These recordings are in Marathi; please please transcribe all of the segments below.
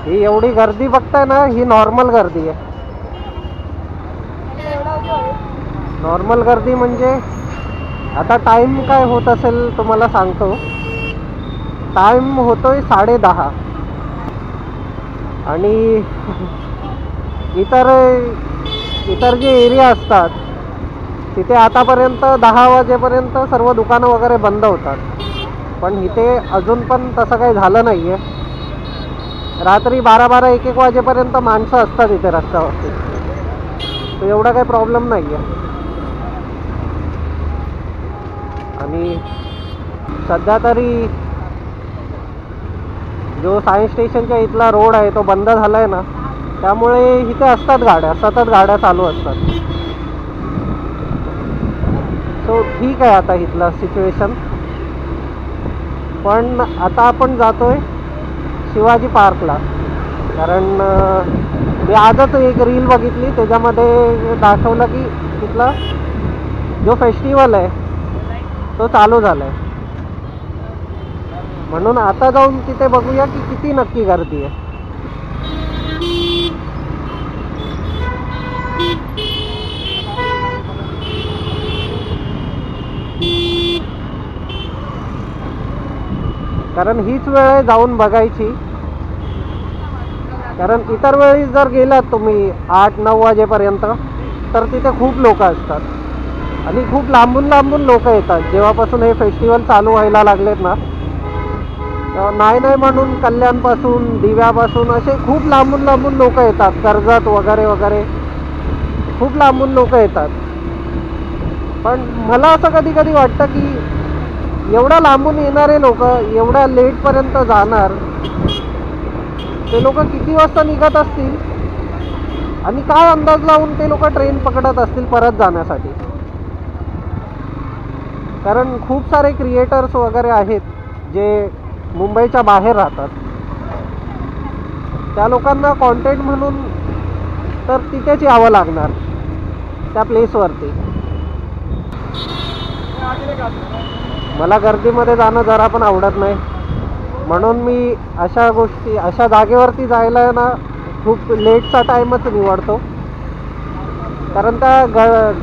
ही एवढी गर्दी बघताय ना, ही नॉर्मल गर्दी आहे. नॉर्मल गर्दी म्हणजे आता टाइम काय होत असेल तुम्हाला सांगतो. टाइम होतोय 10:30 आणि इतर इतर जे एरिया असतात तिथे आतापर्यंत 10 वाजेपर्यंत सर्व दुकानं वगैरे बंद होतात. पण इथे अजून पण तसं काही झालं नाही आहे. रात्री 12-12, 1-1 वाजेपर्यंत माणसं असतात इथे रस्त्यावरती. तर एवढा काही प्रॉब्लेम नाही आहे. आणि सध्या तरी जो सायन्स स्टेशनच्या इथला रोड आहे तो बंद झाला आहे ना, त्यामुळे इथे असतात गाड्या, सतत गाड्या चालू असतात. सो ठीक आहे आता इथलं सिच्युएशन. पण आता आपण जातोय शिवाजी पार्कला. कारण मी आजच एक रील बघितली, त्याच्यामध्ये दाखवलं की तिथला जो फेस्टिवल आहे तो चालू झाला आहे. म्हणून आता जाऊन तिथे बघूया की किती नक्की गर्दी आहे. कारण हीच वेळ आहे जाऊन बघायची. कारण इतर वेळी जर गेलात तुम्ही 8-9 वाजेपर्यंत तर तिथे खूप लोक असतात आणि खूप लांबून लांबून लोक येतात. जेव्हापासून हे फेस्टिवल चालू व्हायला लागलेत ना, नाही म्हणून कल्याणपासून, दिव्यापासून असे खूप लांबून लांबून लोक येतात. कर्जत वगैरे वगैरे खूप लांबून लोक येतात. पण मला असं कधी कधी वाटतं की एवढ्या लांबून येणारे लोक एवढ्या लेटपर्यंत जाणार, ते लोक किती वाजता निघत असतील आणि काय अंदाज लावून ते लोक ट्रेन पकडत असतील परत जाण्यासाठी. कारण खूप सारे क्रिएटर्स वगैरे आहेत जे मुंबईच्या बाहेर राहतात. त्या लोकांना कॉन्टेंट म्हणून तर तिथेच यावं लागणार, त्या प्लेसवरती. मला गर्दीमध्ये जाणं जरा पण आवडत नाही. म्हणून मी अशा गोष्टी, अशा जागेवरती जायला ना खूप लेटचा टाईमच निवडतो. कारण त्या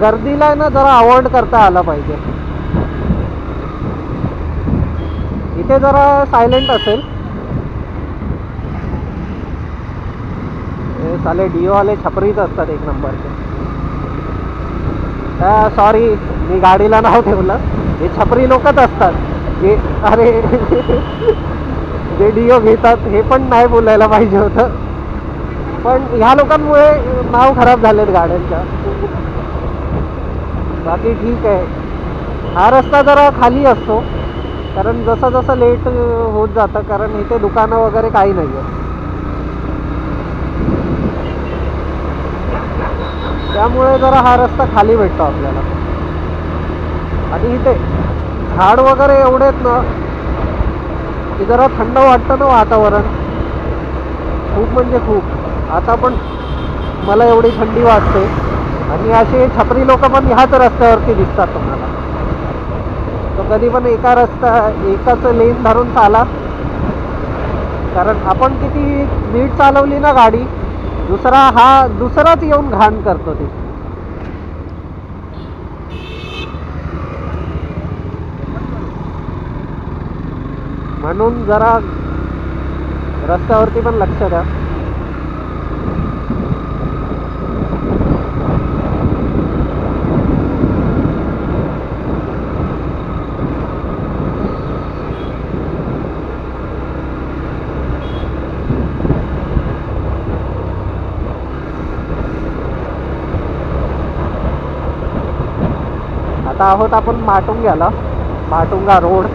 गर्दीला ना जरा अवॉइड करता आला पाहिजे. इथे जरा सायलेंट असेल. हे साले डिओवाले छपरीच असतात एक नंबरचे. सॉरी, मी गाडीला नाव ठेवलं. हे छपरी लोकच असतात जे, अरे जे डिओ घेतात हे पण नाही बोलायला पाहिजे होतं. पण ह्या लोकांमुळे नाव खराब झालेत गाड्यांच्या. बाकी ठीक आहे. हा रस्ता जरा खाली असतो कारण जसं जसं लेट होत जातं, कारण इथे दुकानं वगैरे काही नाही आहे. त्यामुळे जरा हा रस्ता खाली भेटतो आपल्याला. आणि इथे झाड वगैरे एवढे आहेत ना की जरा थंड वाटतं ना वातावरण, खूप म्हणजे खूप. आता पण मला एवढी थंडी वाजते. आणि असे छपरी लोक पण ह्याच रस्त्यावरती दिसतात तुम्हाला. तो कधी पण एकाच लेन धरून चाला. कारण आपण किती नीट चालवली ना गाडी, दुसराच येऊन घाण करतो ते. म्हणून जरा रस्त्यावरती पण लक्ष द्या. आता आहोत आपण माटुंग्याला, माटुंगा रोड.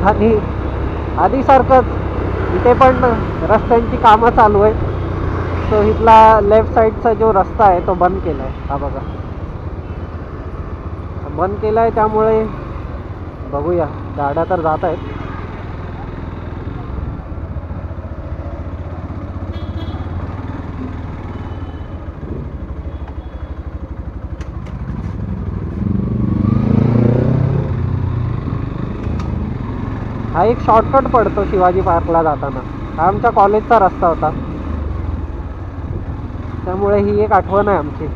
आणि आधीसारखंच इथे पण रस्त्यांची कामं चालू आहे. सो इथला लेफ्ट साईडचा जो रस्ता आहे तो बंद केला आहे. हा बघा, बंद केला आहे. त्यामुळे बघूया, गाड्या तर जात आहेत. हा एक शॉर्टकट पडतो शिवाजी पार्कला जाताना. हा आमच्या कॉलेजचा रस्ता होता, त्यामुळे ही एक आठवण आहे आमची.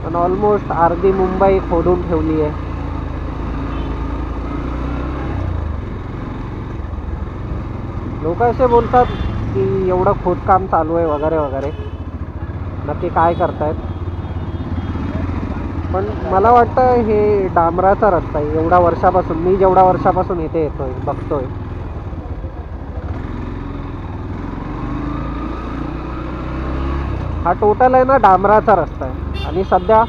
पण ऑलमोस्ट अर्धी मुंबई खोदून ठेवली आहे. लोक असे बोलतात की एवढं खोदकाम चालू आहे वगैरे वगैरे, नक्की काय करतायत. पण मला वाटतं हे डांबराचा रस्ता आहे. एवढ्या वर्षापासून, मी जेवढ्या वर्षापासून इथे येतोय बघतोय, हा टोटल आहे ना डांबराचा रस्ता आहे. आणि सध्या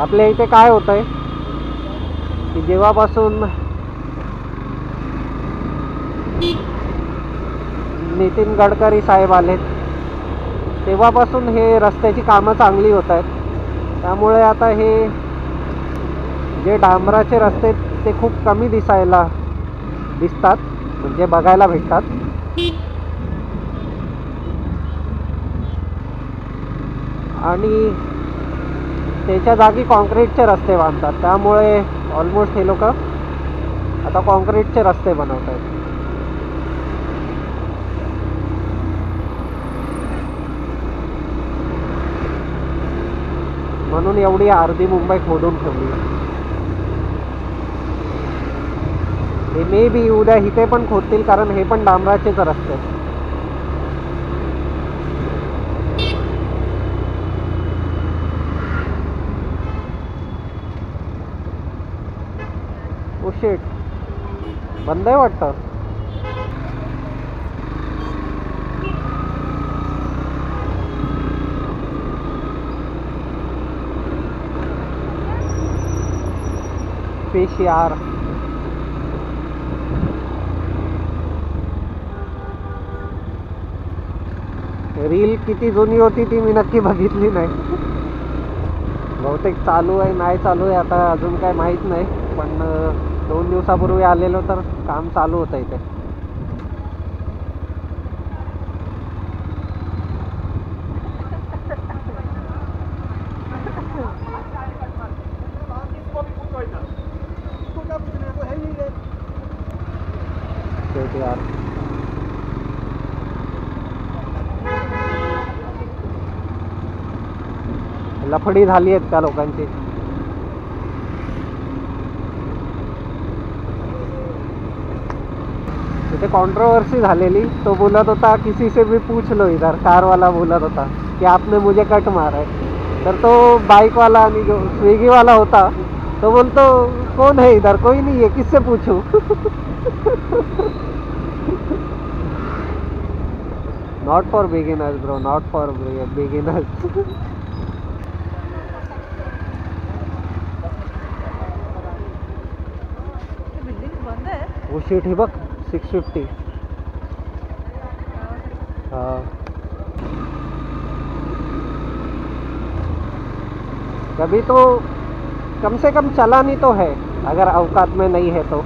आपल्या इथे काय होत आहे की जेव्हापासून नितीन गडकरी साहेब आलेत तेव्हापासून हे रस्त्याची कामं चांगली होत आहेत. त्यामुळे आता हे जे डांबराचे रस्ते ते खूप कमी दिसतात, म्हणजे बघायला भेटतात. आणि त्याच्या जागी कॉन्क्रीटचे रस्ते बांधतात. त्यामुळे ऑलमोस्ट हे लोक आता कॉन्क्रीटचे रस्ते बनवत आहेत. म्हणून एवढी अर्धी मुंबई खोदून ठेवली. हे मे बी उद्या इथे पण खोदतील, कारण हे पण डांबराचेच रस्ते. ओ शिट, बंद आहे वाटतं. फिश यार, रील किती जुनी होती ती मी नक्की बघितली नाही. बहुतेक चालू आहे, नाही चालू आहे आता अजून काय माहीत नाही. पण 2 दिवसापूर्वी आलेलो तर काम चालू होतं इथे. यार लफडी झाली आहेत त्या लोकांची. तिथे कॉन्ट्रोवर्सी झालेली. तो बोलत होता किसी से भी पूछ लो इधर, कार वाला बोलत होता कि आपने मुझे कट मारा है. तर तो बाइक वाला आणि जो स्विगी वाला होता तो बोलतो कौन है इधर, कोई नहीं है, किससे पूछूं. Not for beginners bro, not for beginners. वो शीट ही बघ 650. हाँ, कभी तो कम से कम चलानी तो है, अगर औकात में नहीं है तो.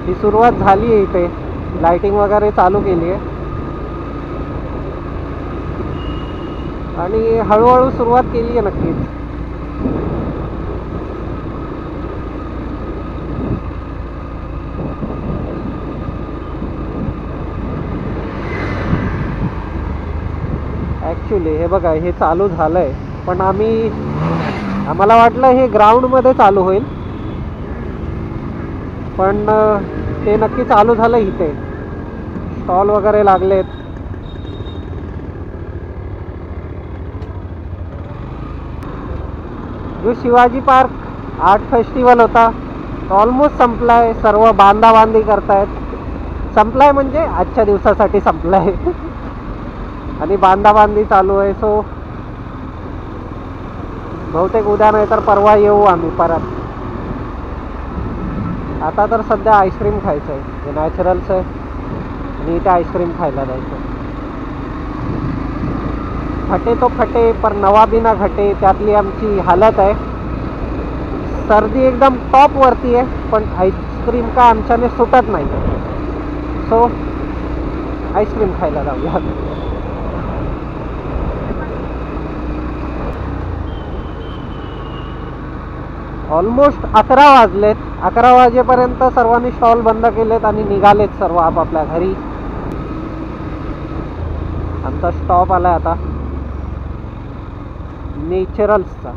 ही सुरुवात झाली आहे इथे, लाइटिंग वगैरे चालू केली आहे आणि हळूहळू सुरुवात केली आहे नक्कीच. ॲक्च्युली हे बघा, हे चालू झालंय, पण आम्हाला वाटलं हे ग्राउंडमध्ये चालू होईल, पण ते नक्की चालू झालं. इथे स्टॉल वगैरे लागलेत. जो शिवाजी पार्क आर्ट फेस्टिवल होता तो ऑलमोस्ट संपलाय. सर्व बांधाबांधी करतायत. संपलाय म्हणजे आजच्या दिवसासाठी संपलाय. आणि बांधाबांधी चालू आहे. सो बहुतेक उद्या नाही तर परवा येऊ आम्ही परत. आता तर सध्या आईस्क्रीम खायचं आहे, हे नॅचरल्स आहे आणि इथे आईस्क्रीम खायला जायचं. फटे तो फटे पर नवाबी ना घटे, त्यातली आमची हालत आहे. सर्दी एकदम टॉप वरती आहे, पण आईस्क्रीम का आमच्याने सुटत नाही. सो आईस्क्रीम खायला जाऊया. ऑलमोस्ट 11 वाजलेत. 11 वाजेपर्यंत सर्वांनी स्टॉल बंद केलेत आणि निघालेत सर्व आपापल्या घरी. आमचा स्टॉप आला आता नेचरल्सचा.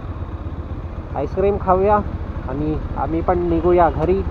आईस्क्रीम खाऊया आणि आम्ही पण निघूया घरी.